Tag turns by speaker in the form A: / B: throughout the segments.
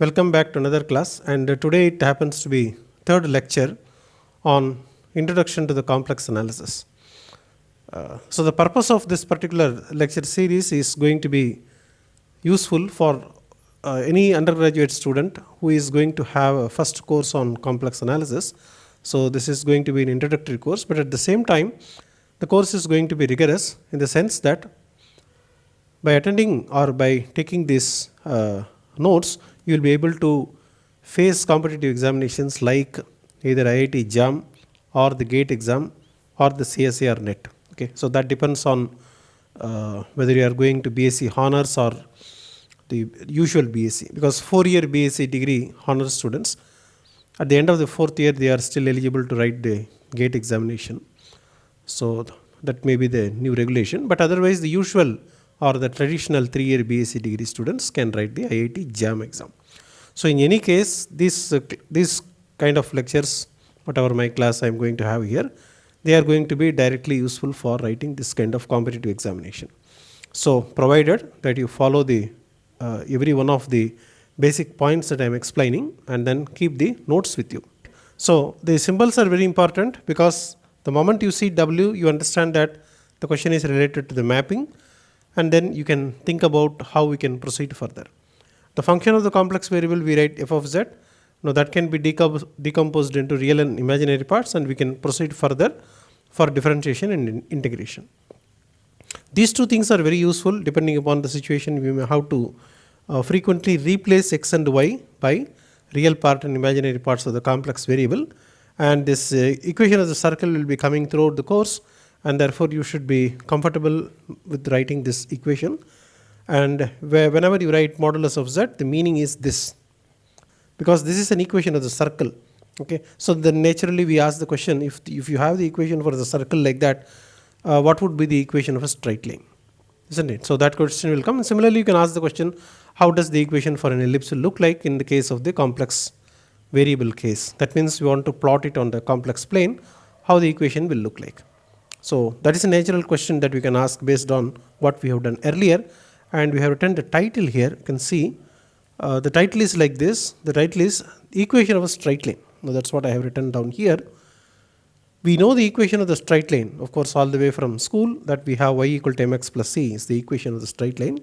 A: Welcome back to another class, and today it happens to be third lecture on Introduction to the Complex Analysis. So the purpose of this particular lecture series is going to be useful for any undergraduate student who is going to have a first course on complex analysis. So this is going to be an introductory course, but at the same time the course is going to be rigorous in the sense that by attending or by taking these notes, you will be able to face competitive examinations like either IIT JAM or the GATE exam or the CSA or NET. Okay, so that depends on whether you are going to BSc Honors or the usual BSc, because 4-year BSc degree honors students, at the end of the 4th year they are still eligible to write the GATE examination. So that may be the new regulation, but otherwise the usual or the traditional 3-year BSc degree students can write the IIT JAM exam. So in any case, these kind of lectures, whatever my class I am going to have here, they are going to be directly useful for writing this kind of competitive examination. So provided that you follow the every one of the basic points that I am explaining and then keep the notes with you. So the symbols are very important, because the moment you see W, you understand that the question is related to the mapping, and then you can think about how we can proceed further. The function of the complex variable, we write f of z. Now that can be decomposed into real and imaginary parts, and we can proceed further for differentiation and integration. These two things are very useful. Depending upon the situation, we may have to frequently replace x and y by real part and imaginary parts of the complex variable, and this equation of the circle will be coming throughout the course, and therefore you should be comfortable with writing this equation. And whenever you write modulus of z, the meaning is this, because this is an equation of the circle. Okay, so then naturally we ask the question, if you have the equation for the circle like that, what would be the equation of a straight line, isn't it? So that question will come. And similarly, you can ask the question, how does the equation for an ellipse look like in the case of the complex variable case? That means we want to plot it on the complex plane, how the equation will look like. So that is a natural question that we can ask based on what we have done earlier. And we have written the title here. You can see the title is like this. The title is equation of a straight line. Now that's what I have written down here. We know the equation of the straight line, of course, all the way from school, that we have y equal to mx plus c is the equation of the straight line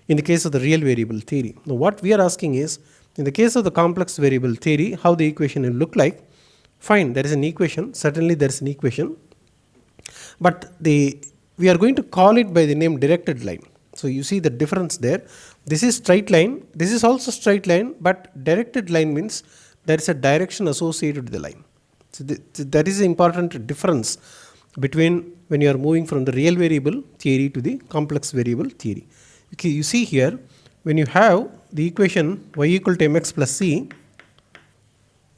A: in the case of the real variable theory. Now what we are asking is, in the case of the complex variable theory, how the equation will look like. Fine, there is an equation. Certainly there is an equation. But we are going to call it by the name directed line. So you see the difference there. This is straight line. This is also straight line, but directed line means there is a direction associated with the line. So that is an important difference between when you are moving from the real variable theory to the complex variable theory. Okay, you see here, when you have the equation y equal to mx plus c,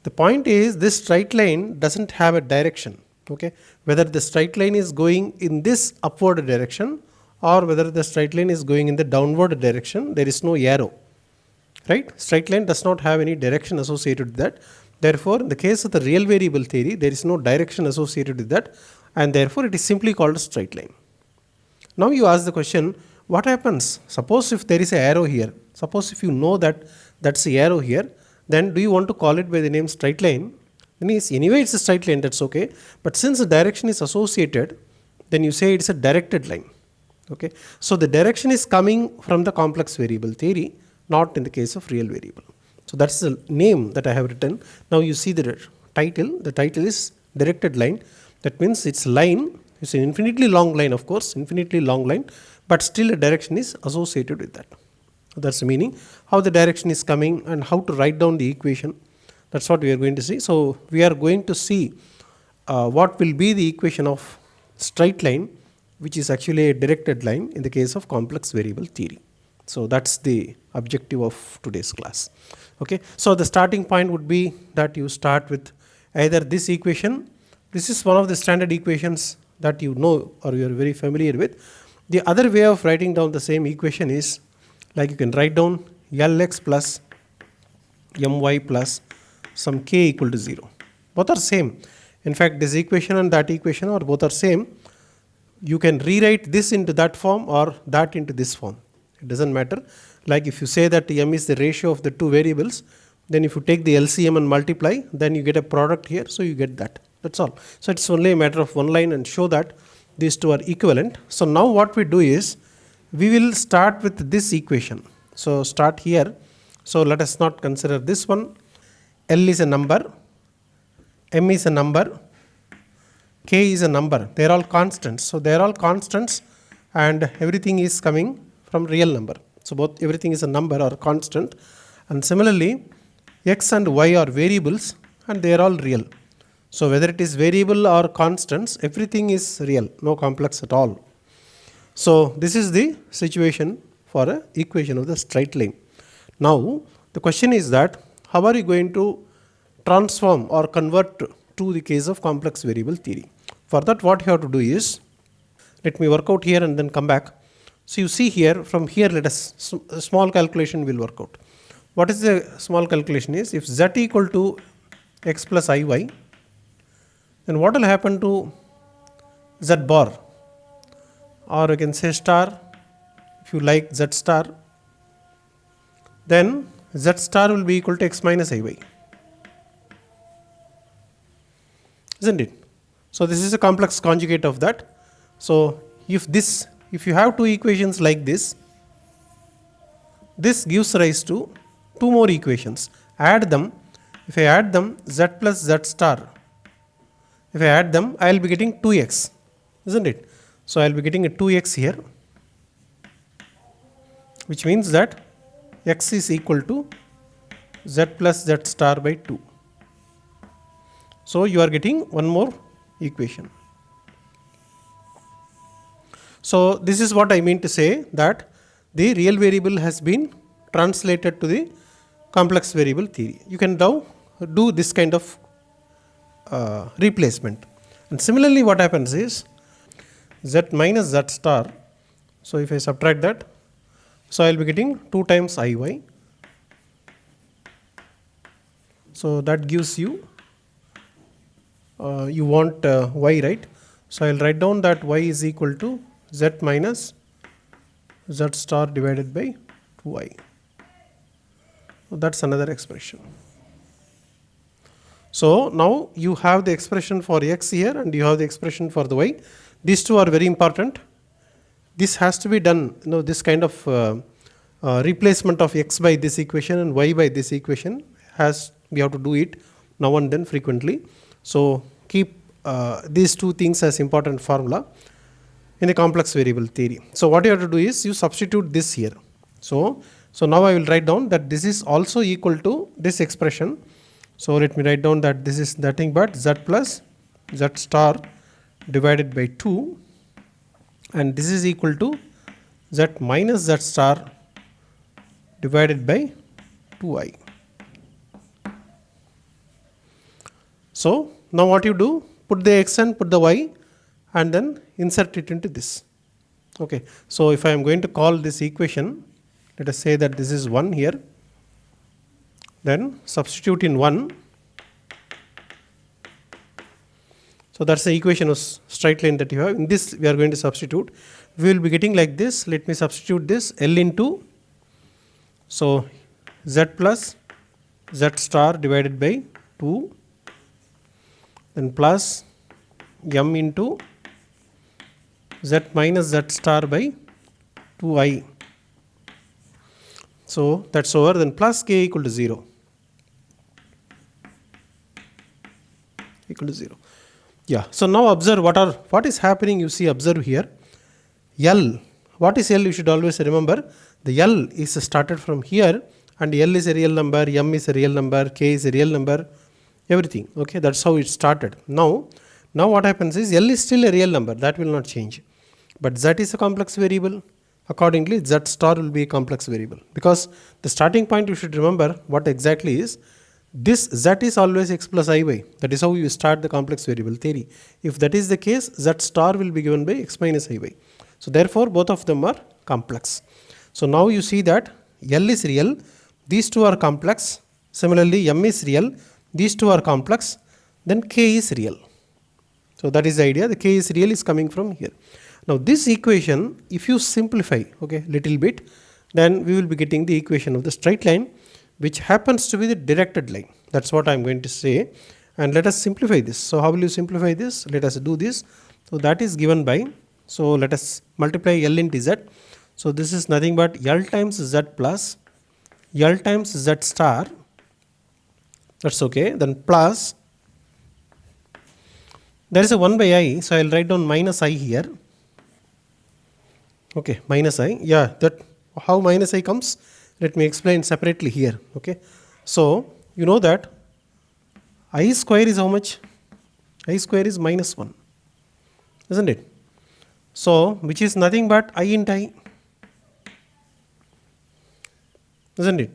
A: the point is this straight line doesn't have a direction. Okay, whether the straight line is going in this upward direction or whether the straight line is going in the downward direction, there is no arrow, right? Straight line does not have any direction associated with that. Therefore, in the case of the real variable theory, there is no direction associated with that, and therefore it is simply called a straight line. Now you ask the question, what happens? Suppose if there is an arrow here, suppose if you know that that's the arrow here, then do you want to call it by the name straight line? Anyway it's a straight line, that's okay. But since the direction is associated, then you say it's a directed line. Okay, so the direction is coming from the complex variable theory, not in the case of real variable. So that's the name that I have written. Now you see the title. The title is directed line. That means it's line. It's an infinitely long line, of course, infinitely long line, but still a direction is associated with that. So that's the meaning. How the direction is coming and how to write down the equation. That's what we are going to see. So we are going to see what will be the equation of straight line, which is actually a directed line in the case of complex variable theory. So that's the objective of today's class. Okay, so the starting point would be that you start with either this equation. This is one of the standard equations that you know or you are very familiar with. The other way of writing down the same equation is, like, you can write down Lx plus my plus some k equal to 0. Both are same. In fact, this equation and that equation are both are same. You can rewrite this into that form or that into this form. It doesn't matter. Like if you say that m is the ratio of the two variables, then if you take the LCM and multiply, then you get a product here, so you get that. That's all. So it's only a matter of one line and show that these two are equivalent. So now what we do is, we will start with this equation. So start here. So let us not consider this one. L is a number, M is a number, K is a number. They are all constants. So they are all constants and everything is coming from real number. So both everything is a number or constant. And similarly, X and Y are variables and they are all real. So whether it is variable or constants, everything is real, no complex at all. So this is the situation for an equation of the straight line. Now the question is that how are you going to transform or convert to the case of complex variable theory? For that, what you have to do is, let me work out here and then come back. So you see here, from here let us, a small calculation will work out. What is the small calculation is, if z equal to x plus iy, then what will happen to z bar, or you can say star, if you like z star, then z star will be equal to x minus iy, isn't it? So this is a complex conjugate of that. So if you have two equations like this, this gives rise to two more equations. Add them. If I add them, z plus z star, if I add them, I will be getting 2x, isn't it? So I will be getting a 2x here, which means that x is equal to z plus z star by 2. So you are getting one more equation. So this is what I mean to say, that the real variable has been translated to the complex variable theory. You can now do this kind of replacement. And similarly what happens is, z minus z star, so if I subtract that, so I will be getting 2 times iy. So that gives you, you want y, right? So I will write down that y is equal to z minus z star divided by 2i. So that's another expression. So now you have the expression for x here and you have the expression for the y. These two are very important. This has to be done, this kind of replacement of x by this equation and y by this equation, we have to do it now and then frequently. So keep these two things as important formula in a complex variable theory. So what you have to do is, you substitute this here. So now I will write down that this is also equal to this expression. So let me write down that this is nothing but z plus z star divided by 2, and this is equal to z minus z star divided by 2i. So now what you do, put the x and put the y and then insert it into this. Okay, so if I am going to call this equation, let us say that this is 1 here, then substitute in 1. So that's the equation of straight line that you have. In this we are going to substitute. We will be getting like this. Let me substitute this, L into, so z plus z star divided by 2, then plus m into z minus z star by 2i. So that's over, then plus k equal to 0. Equal to 0. Yeah. So now observe what is happening. You see, observe here. L. What is L? You should always remember. The L is started from here, and L is a real number, M is a real number, K is a real number, everything. Okay, that's how it started. Now what happens is, L is still a real number, that will not change. But Z is a complex variable. Accordingly, Z star will be a complex variable, because the starting point, you should remember what exactly is. This Z is always x plus iy. That is how you start the complex variable theory. If that is the case, Z star will be given by x minus iy. So therefore, both of them are complex. So now you see that L is real, these two are complex. Similarly, M is real, these two are complex. Then K is real. So that is the idea. The K is real is coming from here. Now this equation, if you simplify, okay, little bit, then we will be getting the equation of the straight line, which happens to be the directed line. That's what I'm going to say. And let us simplify this. So how will you simplify this? Let us do this. So that is given by, so let us multiply L into Z. So this is nothing but L times Z plus L times Z star. That's okay. Then plus, there is a 1 by I. So I'll write down minus I here. Okay, minus I. Yeah, that how minus I comes, let me explain separately here. Okay. So you know that I square is how much? I square is minus 1. Isn't it? So which is nothing but I into I. Isn't it?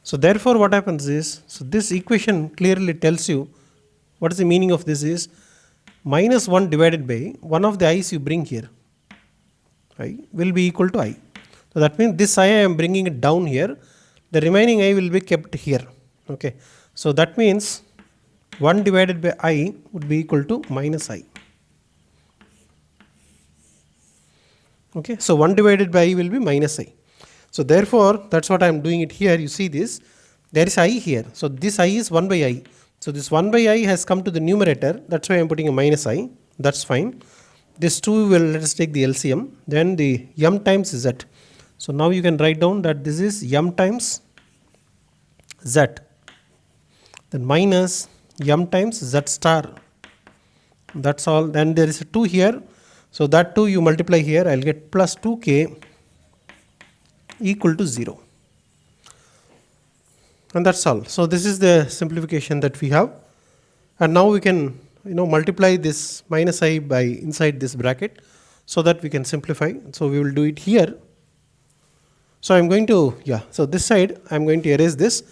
A: So therefore what happens is, so this equation clearly tells you what is the meaning of this is minus 1 divided by one of the i's you bring here, I will be equal to I. So that means this I am bringing it down here, the remaining I will be kept here. Okay. So that means 1 divided by I would be equal to minus I. Okay. So 1 divided by I will be minus I. So therefore that's what I am doing it here. You see this, there is I here. So this I is 1 by I. So this 1 by I has come to the numerator. That's why I am putting a minus I. That's fine. This 2 will, let us take the LCM. Then the m times z. So now you can write down that this is m times z. Then minus m times z star. That's all. Then there is a 2 here. So that 2 you multiply here. I will get plus 2k equal to 0. And that's all. So this is the simplification that we have. And now we can multiply this minus I by inside this bracket so that we can simplify. So we will do it here. So I'm going to, so this side I'm going to erase this.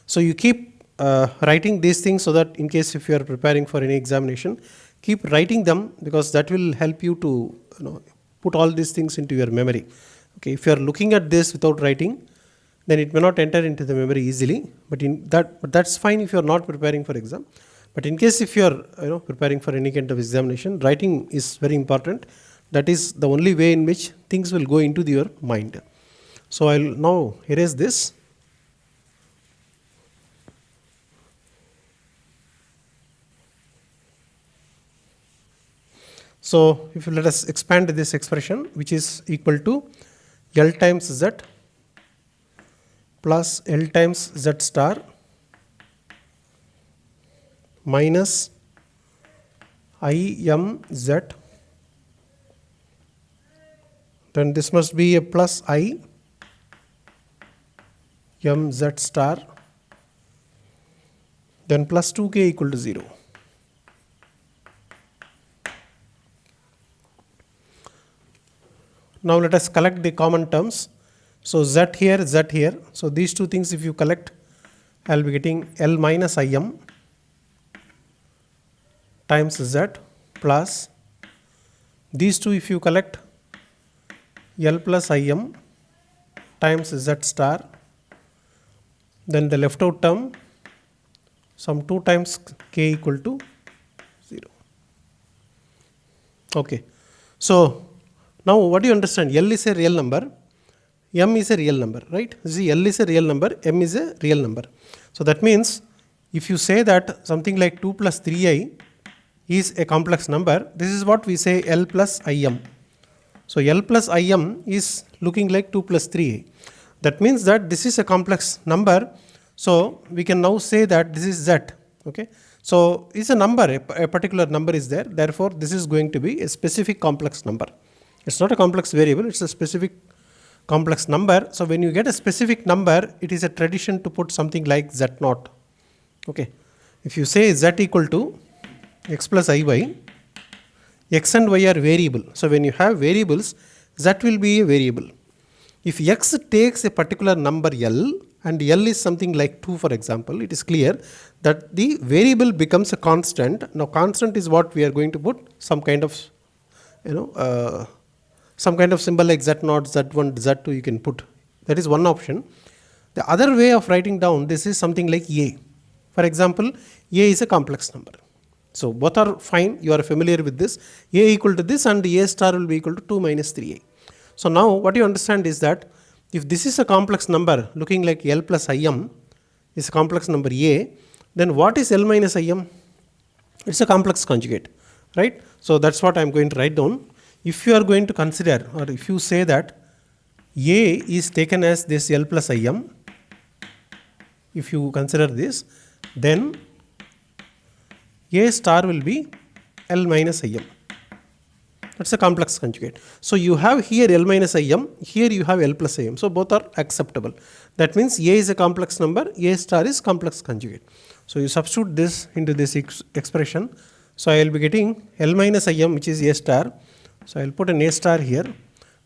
A: So you keep writing these things so that in case if you are preparing for any examination, keep writing them, because that will help you to put all these things into your memory. Okay, if you are looking at this without writing, then it may not enter into the memory easily. But that's fine if you are not preparing for exam. But in case if you are preparing for any kind of examination, writing is very important. That is the only way in which things will go into your mind. So I'll now erase this. So if you let us expand this expression, which is equal to L times Z plus L times Z star minus IMZ, then this must be a plus I MZ star, then plus 2k equal to 0. Now let us collect the common terms. So Z here. So these two things if you collect, I will be getting L minus IM times Z plus these two if you collect, L plus IM times Z star, then the left out term some 2 times k equal to 0. Okay. So now what do you understand? L is a real number, M is a real number, right? See, L is a real number, M is a real number. So that means if you say that something like 2 plus 3i is a complex number, this is what we say L plus IM. So L plus IM is looking like 2 plus 3i. That means that this is a complex number. So we can now say that this is Z. Okay. So it's a number, a particular number is there. Therefore, this is going to be a specific complex number. It's not a complex variable, it's a specific complex number. So when you get a specific number, it is a tradition to put something like Z naught. Okay. If you say Z equal to x plus iy, x and y are variable. So when you have variables, Z will be a variable. If x takes a particular number L and L is something like 2 for example, it is clear that the variable becomes a constant. Now constant is what we are going to put some kind of some kind of symbol like Z0, Z1, Z2 you can put. That is one option. The other way of writing down this is something like A. For example, A is a complex number. So both are fine, you are familiar with this. A equal to this and A star will be equal to 2 minus 3A. So now what you understand is that if this is a complex number looking like L plus Im is a complex number A, then what is L minus Im? It's a complex conjugate, right? So that's what I'm going to write down. If you are going to consider, or if you say that A is taken as this L plus Im, if you consider this, then A star will be L minus Im. That's a complex conjugate. So you have here L minus Im, here you have L plus Im. So both are acceptable. That means A is a complex number, A star is complex conjugate. So you substitute this into this expression. So I will be getting L minus Im, which is A star. So I will put an A star here.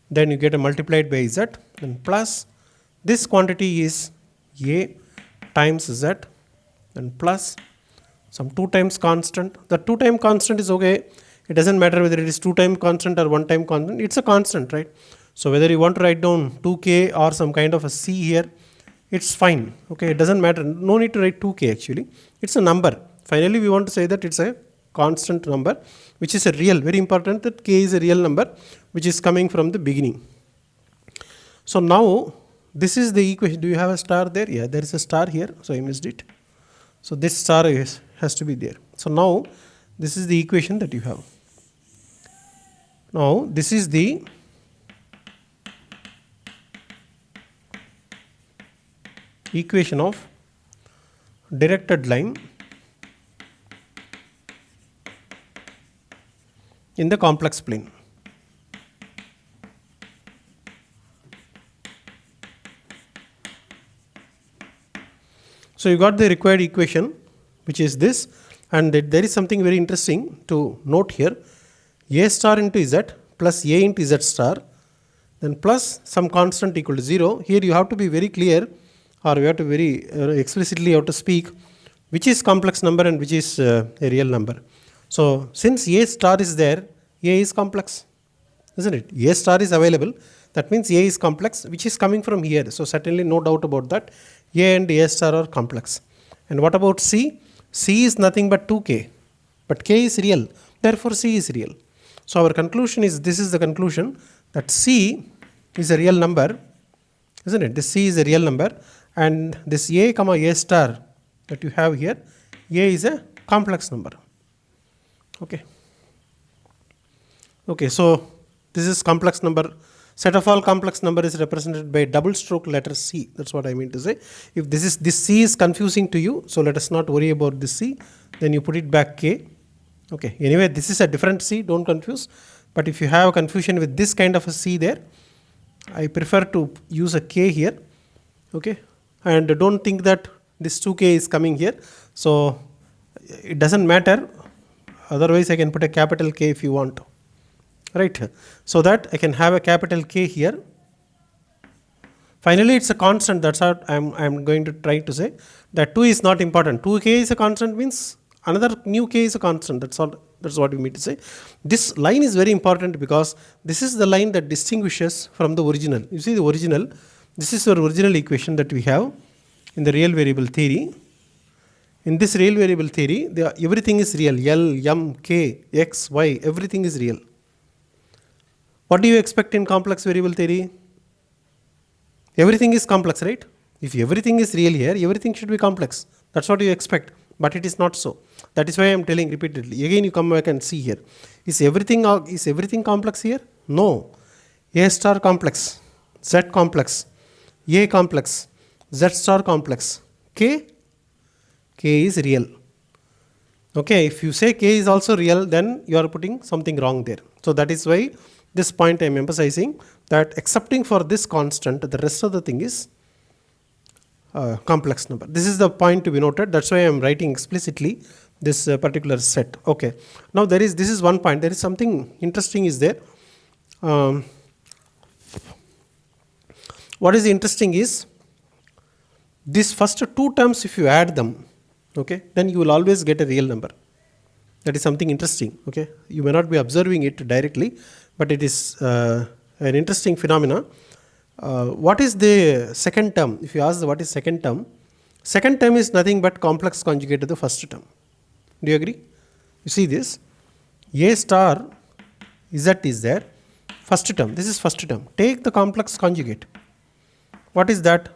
A: Then you get a multiplied by Z. Then plus this quantity is A times Z. Then plus some 2 times constant. The 2 time constant is okay. It doesn't matter whether it is 2 time constant or 1 time constant. It's a constant, right? So whether you want to write down 2k or some kind of a c here, it's fine. Okay, it doesn't matter. No need to write 2k actually. It's a number. Finally, we want to say that it's a constant number, which is a real. Very important that k is a real number, which is coming from the beginning. So now this is the equation. Do you have a star there? Yeah, there is a star here. So I missed it. So this star has to be there. So now this is the equation that you have. Now this is the equation of directed line in the complex plane. So you got the required equation, which is this, and there is something very interesting to note here. A star into Z plus A into Z star, then plus some constant equal to 0. Here you have to be very clear, or you have to very explicitly have to speak which is complex number and which is a real number. So since A star is there, A is complex, isn't it? A star is available. That means A is complex, which is coming from here. So certainly no doubt about that. A and A star are complex. And what about C? C is nothing but 2k, but k is real. Therefore C is real. So our conclusion is, this is the conclusion, that C is a real number, isn't it? This C is a real number, and this A comma A star that you have here, A is a complex number. Okay. Okay, so this is complex number. Set of all complex number is represented by double stroke letter C. That's what I mean to say. If this C is confusing to you, so let us not worry about this C. Then you put it back K. Okay. Anyway, this is a different C. Don't confuse. But if you have confusion with this kind of a C there, I prefer to use a K here. Okay. And don't think that this 2K is coming here. So it doesn't matter. Otherwise, I can put a capital K if you want to. Right. So that I can have a capital K here. Finally, it's a constant. That's what I'm going to try to say. That 2 is not important. 2k is a constant means another new k is a constant. That's all. That's what we mean to say. This line is very important because this is the line that distinguishes from the original. You see the original. This is our original equation that we have in the real variable theory. In this real variable theory, everything is real. L, M, K, X, Y, everything is real. What do you expect in complex variable theory? Everything is complex, right? If everything is real here, everything should be complex. That's what you expect. But it is not so. That is why I am telling repeatedly. Again, you come back and see here. Is everything complex here? No. A star complex, Z complex, A complex, Z star complex. K is real. Okay, if you say K is also real, then you are putting something wrong there. So that is why this point I am emphasizing, that excepting for this constant, the rest of the thing is complex number. This is the point to be noted. That's why I am writing explicitly this particular set. Okay. Now this is one point. There is something interesting is there. What is interesting is these first two terms, if you add them, okay, then you will always get a real number. That is something interesting. Okay, you may not be observing it directly, but it is an interesting phenomena. What is the second term? If you ask what is second term is nothing but complex conjugate to the first term. Do you agree? You see this? A star Z is there. First term. This is first term. Take the complex conjugate. What is that?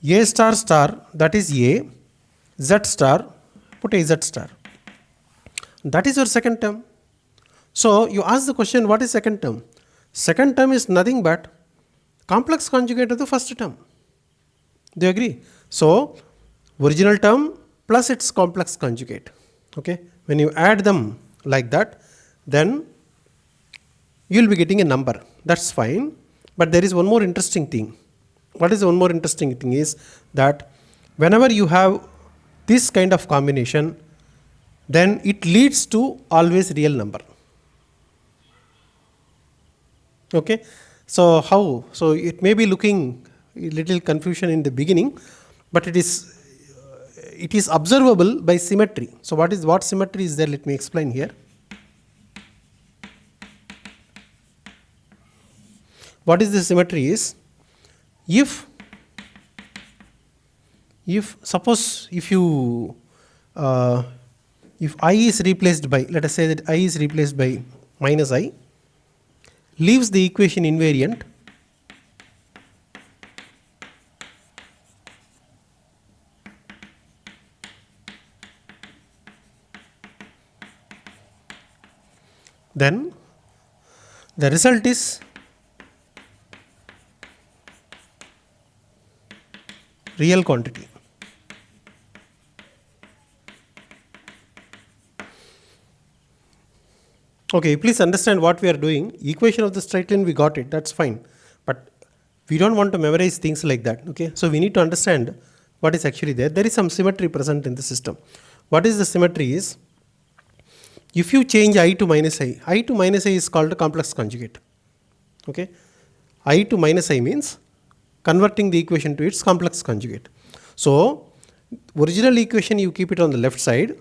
A: A star star, that is A, Z star, put a Z star. That is your second term. So you ask the question, what is second term? Second term is nothing but complex conjugate of the first term. Do you agree? So original term plus its complex conjugate. Okay, when you add them like that, then you will be getting a number. That's fine. But there is one more interesting thing. What is the one more interesting thing is that whenever you have this kind of combination, then it leads to always real number. Okay, so how? So it may be looking a little confusion in the beginning, but it is observable by symmetry. So what symmetry is there? Let me explain here. What is the symmetry is, if suppose if I is replaced by, let us say that I is replaced by minus I, leaves the equation invariant, then the result is real quantity. Okay, please understand what we are doing. Equation of the straight line, we got it, that's fine. But we don't want to memorize things like that. Okay, so we need to understand what is actually there. There is some symmetry present in the system. What is the symmetry is, if you change I to minus I to minus I is called a complex conjugate. Okay, I to minus I means converting the equation to its complex conjugate. So original equation you keep it on the left side,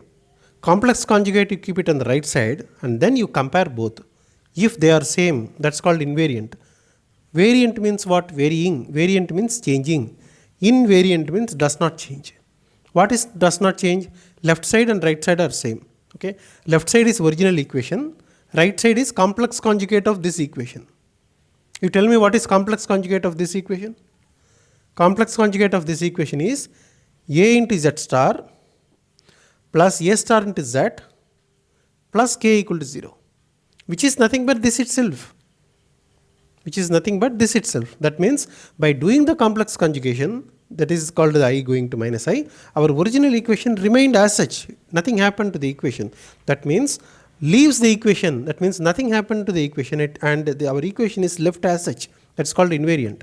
A: complex conjugate you keep it on the right side, and then you compare both. If they are same, that's called invariant. Variant means what? Varying. Variant means changing. Invariant means does not change. What is does not change? Left side and right side are same. Okay, left side is original equation, right side is complex conjugate of this equation. You tell me what is complex conjugate of this equation? Complex conjugate of this equation is A into Z star plus A star into Z plus K equal to 0, which is nothing but this itself. That means by doing the complex conjugation, that is called the I going to minus I, our original equation remained as such. Nothing happened to the equation. That means leaves the equation. That means nothing happened to the equation, our equation is left as such. That's called invariant.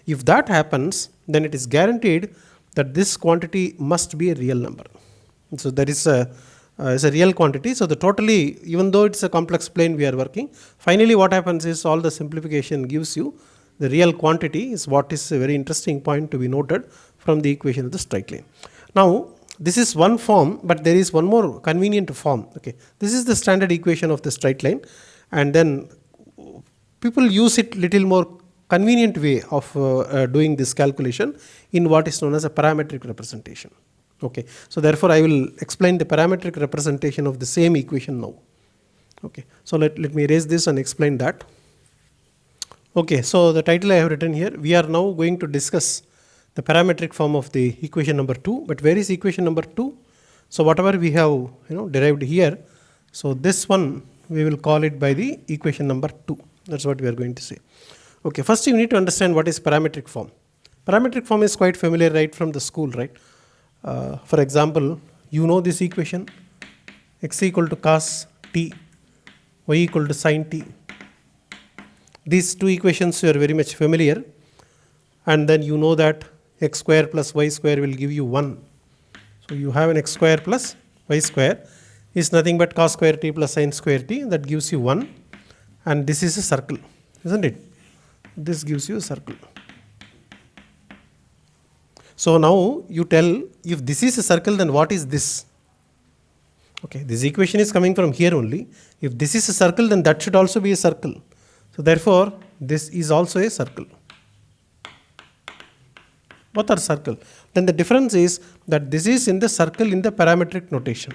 A: If that happens, then it is guaranteed that this quantity must be a real number. So that is a real quantity. So the totally, even though it's a complex plane we are working, finally what happens is all the simplification gives you the real quantity, is what is a very interesting point to be noted from the equation of the straight line. Now this is one form, but there is one more convenient form. Okay, this is the standard equation of the straight line, and then people use it little more convenient way of doing this calculation in what is known as a parametric representation. Okay, so therefore I will explain the parametric representation of the same equation now. Okay, so let me erase this and explain that. Okay, so the title I have written here, we are now going to discuss the parametric form of the equation number 2. But where is equation number 2? So whatever we have derived here, so this one we will call it by the equation number 2. That's what we are going to say. Okay, first you need to understand what is parametric form. Parametric form is quite familiar right from the school, right? For example, you know this equation, x equal to cos t, y equal to sin t. These two equations you are very much familiar, and then you know that x square plus y square will give you 1. So you have an x square plus y square is nothing but cos square t plus sin square t, that gives you 1, and this is a circle, isn't it? This gives you a circle. So now you tell, if this is a circle, then what is this? Okay, this equation is coming from here only. If this is a circle, then that should also be a circle. So therefore this is also a circle. Both are circle. Then the difference is that this is in the circle in the parametric notation.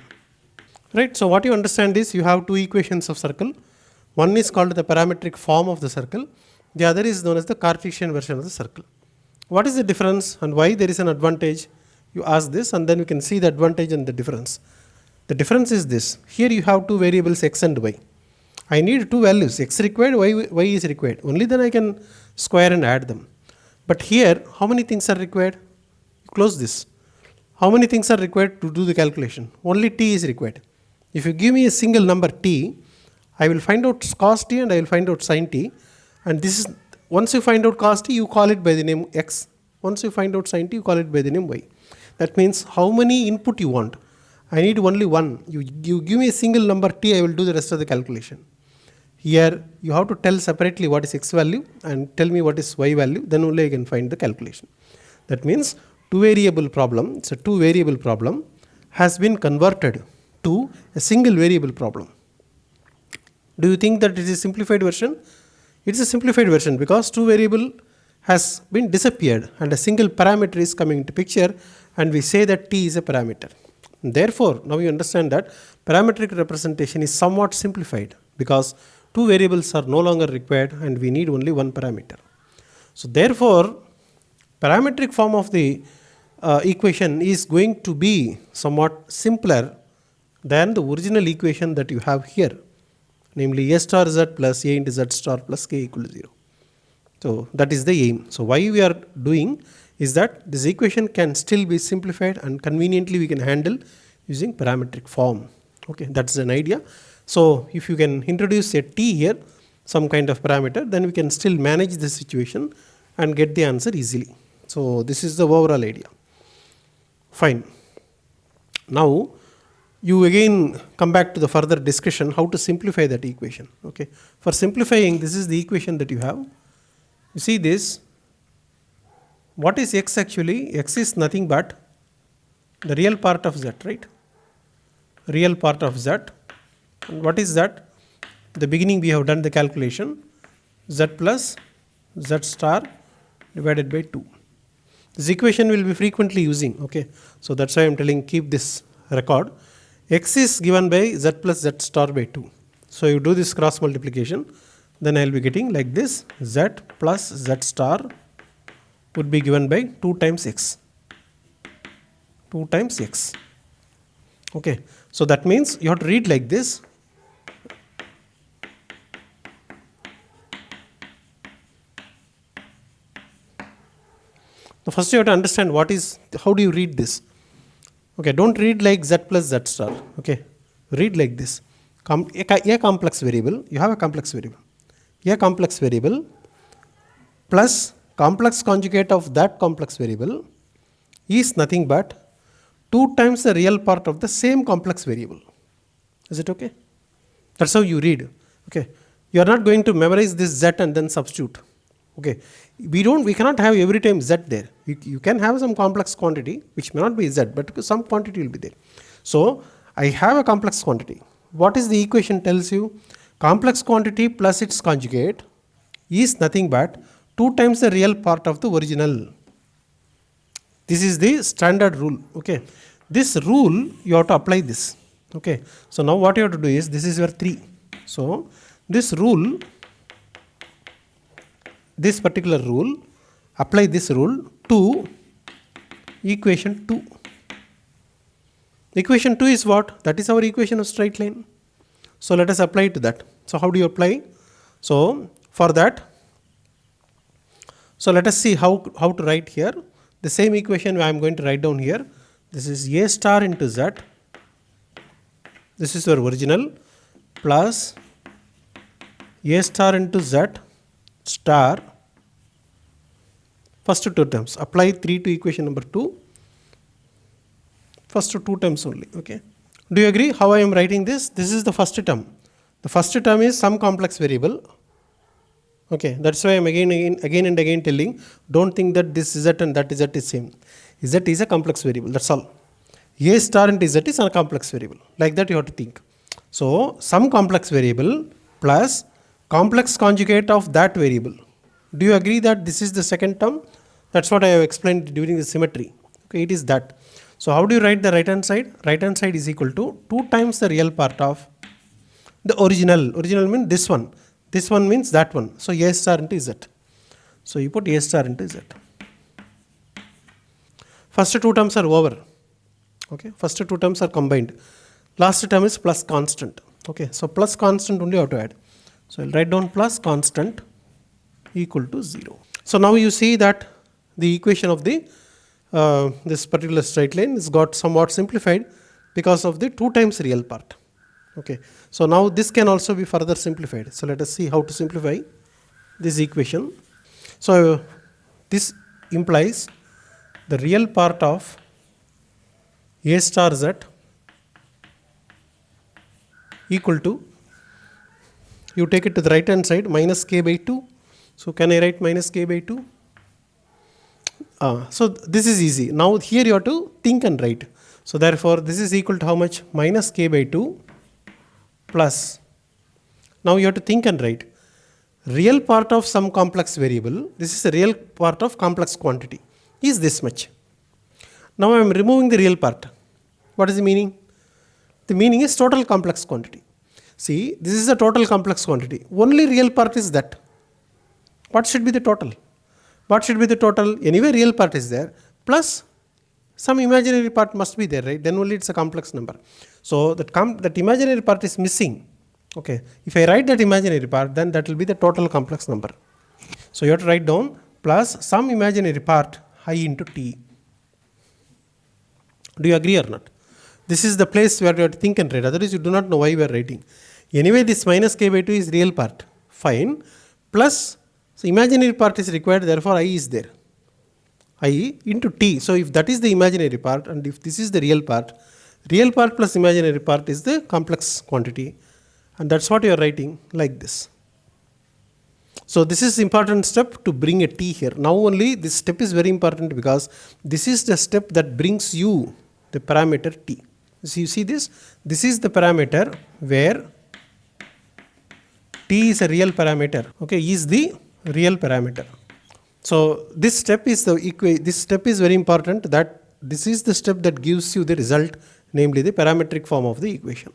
A: Right? So what you understand is you have two equations of circle. One is called the parametric form of the circle. The other is known as the Cartesian version of the circle. what is the difference and why there is an advantage? You ask this and then you can see the advantage and the difference. The difference is this. Here you have two variables x and y. I need two values, x required, y is required. Only then I can square and add them. But here, how many things are required? Close this. How many things are required to do the calculation? Only t is required. If you give me a single number t, I will find out cos t and I will find out sin t. And this is, once you find out cos t, you call it by the name x. Once you find out sin t, you call it by the name y. That means how many input you want. I need only one. You give me a single number t, I will do the rest of the calculation. Here you have to tell separately what is x value and tell me what is y value, then only I can find the calculation. That means two variable problem, it's a two variable problem, has been converted to a single variable problem. Do you think that it is a simplified version? It is a simplified version because two variable has been disappeared and a single parameter is coming into picture and we say that t is a parameter. Therefore, now you understand that parametric representation is somewhat simplified because two variables are no longer required and we need only one parameter. So therefore, parametric form of the equation is going to be somewhat simpler than the original equation that you have here, namely a star z plus a into z star plus k equal to 0. So that is the aim. So why we are doing is that this equation can still be simplified and conveniently we can handle using parametric form. Okay, that's an idea. So if you can introduce a t here, some kind of parameter, then we can still manage the situation and get the answer easily. So this is the overall idea. Fine. Now you again come back to the further discussion how to simplify that equation. Okay. For simplifying, this is the equation that you have. You see this. What is x actually? X is nothing but the real part of z, right? Real part of z. And what is that? The beginning we have done the calculation. Z plus z star divided by 2. This equation will be frequently using. Okay. So that's why I am telling keep this record. X is given by z plus z star by 2. So you do this cross multiplication. Then I will be getting like this. Z plus z star would be given by 2 times x. 2 times x. Okay. So that means you have to read like this. So first you have to understand what is, how do you read this? Okay, don't read like z plus z star. Okay, read like this. A complex variable, you have a complex variable. A complex variable plus complex conjugate of that complex variable is nothing but 2 times the real part of the same complex variable. Is it okay? That's how you read. Okay, you are not going to memorize this z and then substitute. Okay, we cannot have every time z there. You can have some complex quantity which may not be z, but some quantity will be there. So I have a complex quantity. What is the equation tells you? Complex quantity plus its conjugate is nothing but 2 times the real part of the original. This is the standard rule. Okay, this rule you have to apply this. Okay, so now what you have to do is, this is your 3. So this rule, this particular rule, apply this rule to equation 2. Equation 2 is what? That is our equation of straight line. So let us apply it to that. So how do you apply? So for that, so let us see how to write here. The same equation I am going to write down here. This is a star into z. This is your original plus a star into z star. First 2 terms. Apply 3 to equation number 2. First 2 terms only. Okay. Do you agree how I am writing this? This is the first term. The first term is some complex variable. Okay. That's why I am again and again telling, don't think that this z and that z is same. Z is a complex variable. That's all. A star into z is a complex variable. Like that you have to think. So some complex variable plus complex conjugate of that variable. Do you agree that this is the second term? That's what I have explained during the symmetry. Okay, it is that. So how do you write the right hand side? Right hand side is equal to 2 times the real part of the original. Original means this one. This one means that one. So a star into z. So you put a star into z. first two terms are over. Okay, first two terms are combined. Last term is plus constant. Okay, so plus constant only you have to add. So I'll write down plus constant equal to 0. So now you see that the equation of the this particular straight line is got somewhat simplified because of the 2 times real part. Okay, so now this can also be further simplified. So let us see how to simplify this equation. So this implies the real part of a star z equal to, you take it to the right hand side, minus k by 2. So can I write minus k by 2? So this is easy. Now here you have to think and write. So therefore this is equal to how much? Minus k by 2 plus. Now you have to think and write. Real part of some complex variable, this is a real part of complex quantity, is this much. Now I am removing the real part. What is the meaning? The meaning is total complex quantity. See, this is a total complex quantity. Only real part is that. What should be the total? What should be the total? Anyway, real part is there, plus some imaginary part must be there, right? Then only it's a complex number. So that imaginary part is missing. Okay, if I write that imaginary part, then that will be the total complex number. So you have to write down plus some imaginary part I into t. Do you agree or not? This is the place where you have to think and write. Otherwise, you do not know why we are writing. Anyway, this minus k by 2 is real part. Fine. Plus, so imaginary part is required. Therefore, I is there. I into t. So if that is the imaginary part, and if this is the real part plus imaginary part is the complex quantity. And that's what you are writing like this. So this is important step to bring a t here. Now only this step is very important because this is the step that brings you the parameter t. So you see this? This is the parameter where t is a real parameter. Okay, is the real parameter. So this step is this step is very important, that this is the step that gives you the result, namely the parametric form of the equation.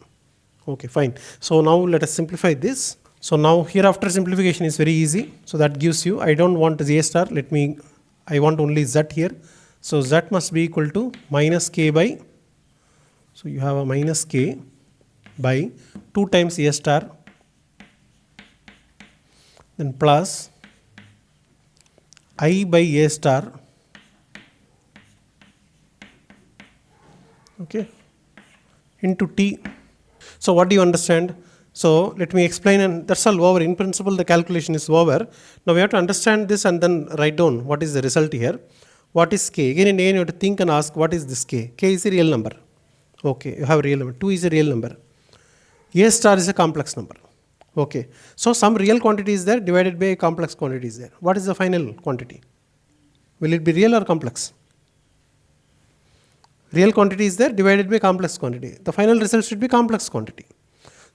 A: Okay, fine. So now let us simplify this. So now hereafter simplification is very easy. So that gives you, I don't want a star, I want only z here. So z must be equal to minus k by, so you have a minus k by 2 times a star, then plus I by a star, okay, into t. So what do you understand? So let me explain, and that's all over. In principle, the calculation is over. Now we have to understand this and then write down what is the result here. What is k? Again and again you have to think and ask, what is this k? K is a real number. Okay, you have a real number. 2 is a real number. A star is a complex number. Okay, so some real quantity is there divided by a complex quantity is there. What is the final quantity? Will it be real or complex? Real quantity is there divided by complex quantity. The final result should be complex quantity.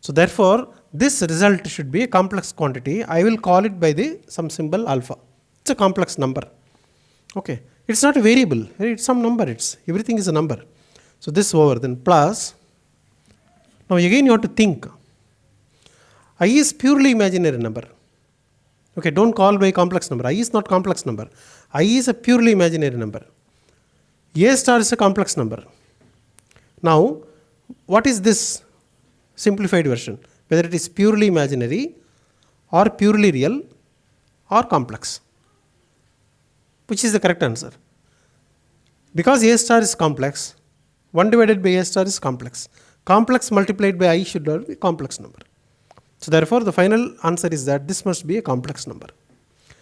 A: So therefore, this result should be a complex quantity. I will call it by some symbol alpha. It's a complex number. Okay, it's not a variable. It's some number. Everything is a number. So this over, then plus. Now again you have to think. I is purely imaginary number. Okay, don't call by complex number. I is not complex number. I is a purely imaginary number. A star is a complex number. Now, what is this simplified version? Whether it is purely imaginary or purely real or complex. Which is the correct answer? Because A star is complex, 1 divided by A star is complex. Complex multiplied by I should be a complex number. So therefore, the final answer is that this must be a complex number.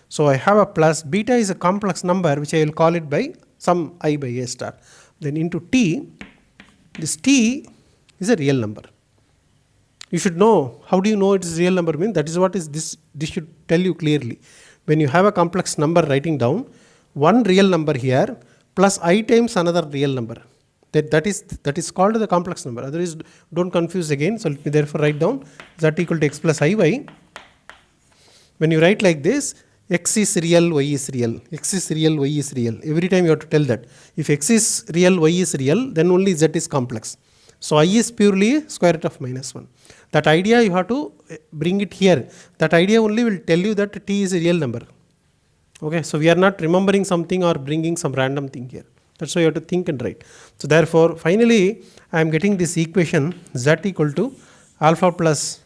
A: So I have a plus, beta is a complex number which I will call it by some I by A star. Then into t, this t is a real number. You should know, how do you know it is a real number? That is what is this should tell you clearly. When you have a complex number writing down, one real number here plus I times another real number. That is called the complex number. Otherwise, don't confuse again. So let me therefore write down z equal to x plus iy. When you write like this, x is real, y is real. X is real, y is real. Every time you have to tell that. If x is real, y is real, then only z is complex. So I is purely square root of minus 1. That idea you have to bring it here. That idea only will tell you that t is a real number. Okay, so we are not remembering something or bringing some random thing here. That's why you have to think and write. So therefore, finally, I am getting this equation z equal to alpha plus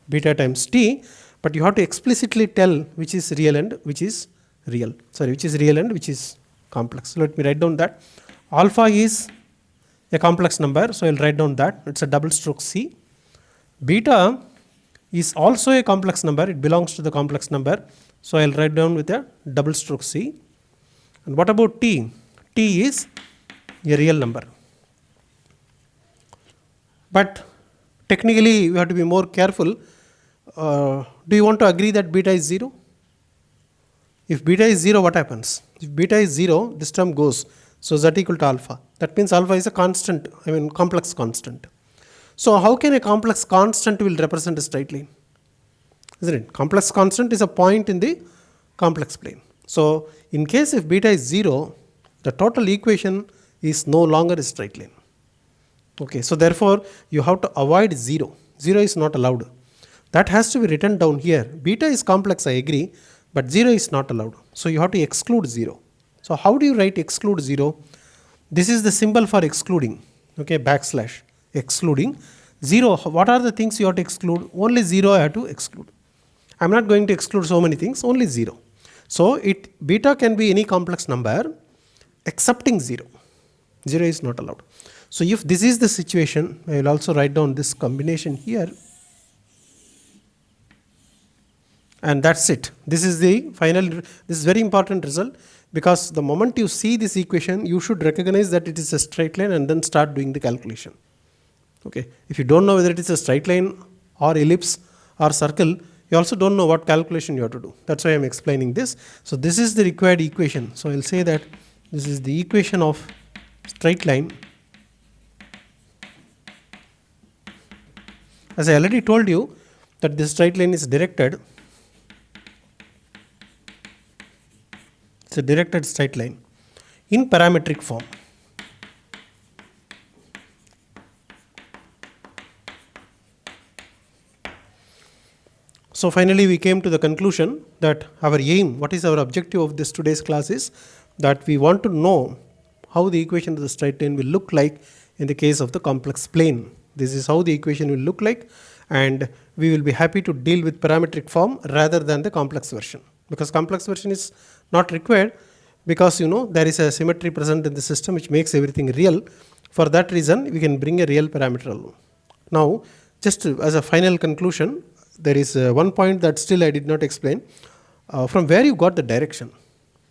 A: beta times t, but you have to explicitly tell which is real and which is real. Sorry, which is real and which is complex. So let me write down that. Alpha is a complex number, so I'll write down that. It's a double stroke C. Beta is also a complex number, it belongs to the complex number, so I'll write down with a double stroke C. And what about t? T is a real number. But technically, you have to be more careful. Do you want to agree that beta is 0? If beta is 0, what happens? If beta is 0, this term goes. So z equal to alpha. That means alpha is a constant, complex constant. So how can a complex constant will represent a straight line? Isn't it? Complex constant is a point in the complex plane. So in case if beta is 0, the total equation is no longer a straight line. Okay, so therefore you have to avoid 0. 0 is not allowed. That has to be written down here. Beta is complex, I agree, but 0 is not allowed. So you have to exclude 0. So how do you write exclude 0? This is the symbol for excluding. Okay, backslash, excluding. 0, what are the things you have to exclude? Only 0 I have to exclude. I am not going to exclude so many things, only 0. So beta can be any complex number excepting 0. 0 is not allowed. So if this is the situation, I will also write down this combination here. And that's it. This is the final, this is very important result, because the moment you see this equation, you should recognize that it is a straight line and then start doing the calculation. Okay. If you don't know whether it is a straight line or ellipse or circle, you also don't know what calculation you have to do. That's why I am explaining this. So this is the required equation. So I'll say that this is the equation of straight line. As I already told you that this straight line is directed. It's a directed straight line in parametric form. So finally we came to the conclusion that our aim, what is our objective of this today's class, is that we want to know how the equation of the straight line will look like in the case of the complex plane. This is how the equation will look like, and we will be happy to deal with parametric form rather than the complex version, because complex version is not required, because there is a symmetry present in the system which makes everything real. For that reason we can bring a real parameter alone. Now just as a final conclusion, there is one point that still I did not explain. From where you got the direction?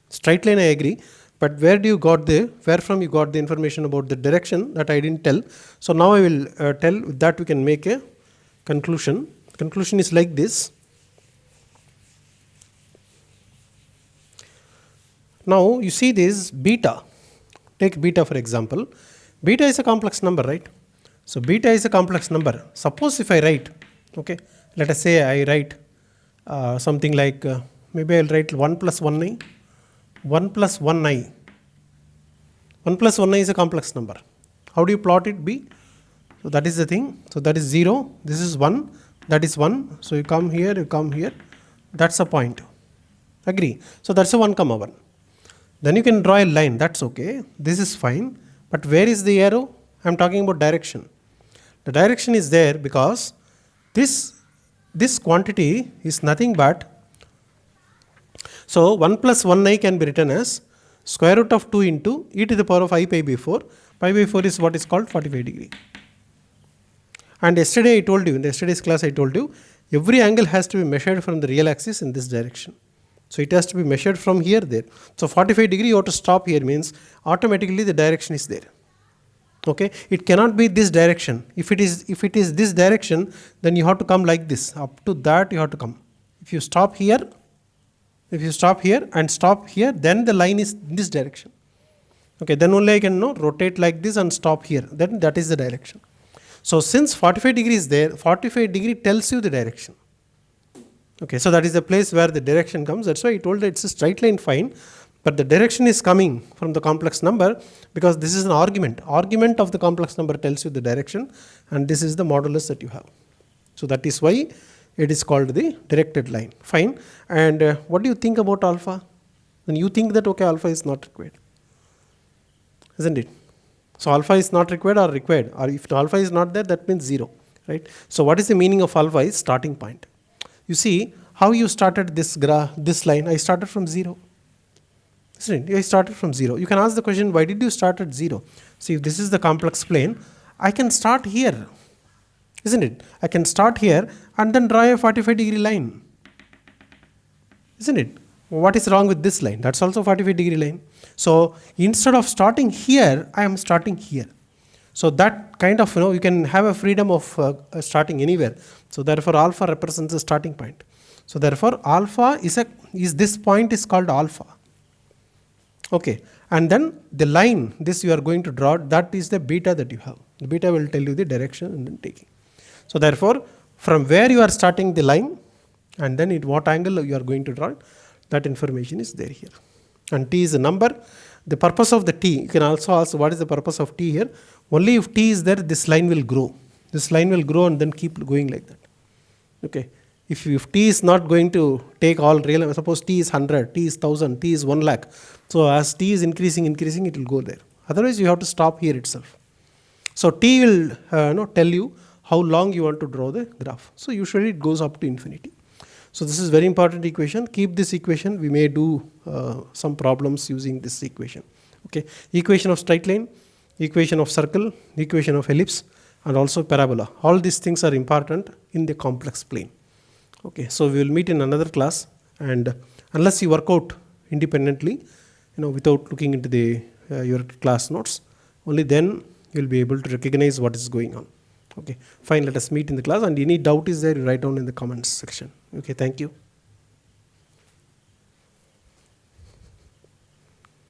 A: Straight line I agree, but where from you got the information about the direction, that I didn't tell. So now I will tell, with that we can make a conclusion. Conclusion is like this. Now you see this beta. Take beta for example. Beta is a complex number, right? So beta is a complex number. Suppose if I write, okay, let us say I write something like, maybe I'll write 1 plus 1i. 1 plus 1i. 1 plus 1i is a complex number. How do you plot it? B. So that is the thing. So that is 0. This is 1. That is 1. So you come here, you come here. That's a point. Agree. So that's a 1 comma 1. Then you can draw a line. That's okay. This is fine. But where is the arrow? I'm talking about direction. The direction is there because this quantity is nothing but, so 1 plus 1i can be written as square root of 2 into e to the power of I pi by 4. Pi by 4 is what is called 45 degree. And yesterday I told you, in yesterday's class I told you, every angle has to be measured from the real axis in this direction. So it has to be measured from here there. So 45 degree you have to stop here, means automatically the direction is there. Okay, it cannot be this direction. If it is this direction, then you have to come like this. Up to that you have to come. If you stop here and stop here, then the line is in this direction. Okay, then only I can rotate like this and stop here. Then that is the direction. So since 45 degree is there, 45 degree tells you the direction. Okay, so that is the place where the direction comes. That's why I told that it's a straight line, fine. But the direction is coming from the complex number, because this is an argument. Argument of the complex number tells you the direction, and this is the modulus that you have. So that is why it is called the directed line. Fine. And what do you think about alpha? When you think that, okay, alpha is not required. isn't it? So alpha is not required or required, or if alpha is not there, that means 0, right? So what is the meaning of alpha is starting point. You see how you started this line. I started from 0. Isn't it? I started from 0. You can ask the question, why did you start at 0? See, if this is the complex plane, I can start here, isn't it? I can start here and then draw a 45-degree line, isn't it? What is wrong with this line? That's also 45-degree line. So instead of starting here, I am starting here. So that kind of, you can have a freedom of starting anywhere. So therefore alpha represents a starting point. So therefore alpha is this point is called alpha. Okay, and then the line, this you are going to draw, that is the beta that you have. The beta will tell you the direction and then taking. So therefore, from where you are starting the line, and then at what angle you are going to draw, that information is there here. And t is a number. The purpose of the t, you can also ask what is the purpose of t here. Only if t is there, this line will grow. This line will grow and then keep going like that. Okay. If t is not going to take all real, suppose t is 100, t is 1000, t is 1 lakh. So as t is increasing, it will go there. Otherwise, you have to stop here itself. So t will tell you how long you want to draw the graph. So usually it goes up to infinity. So this is very important equation. Keep this equation. We may do some problems using this equation. Okay. Equation of straight line, equation of circle, equation of ellipse, and also parabola. All these things are important in the complex plane. Okay, so we will meet in another class, and unless you work out independently, without looking into the your class notes, only then you will be able to recognize what is going on. Okay, fine. Let us meet in the class, and any doubt is there, you write down in the comments section. Okay, thank you.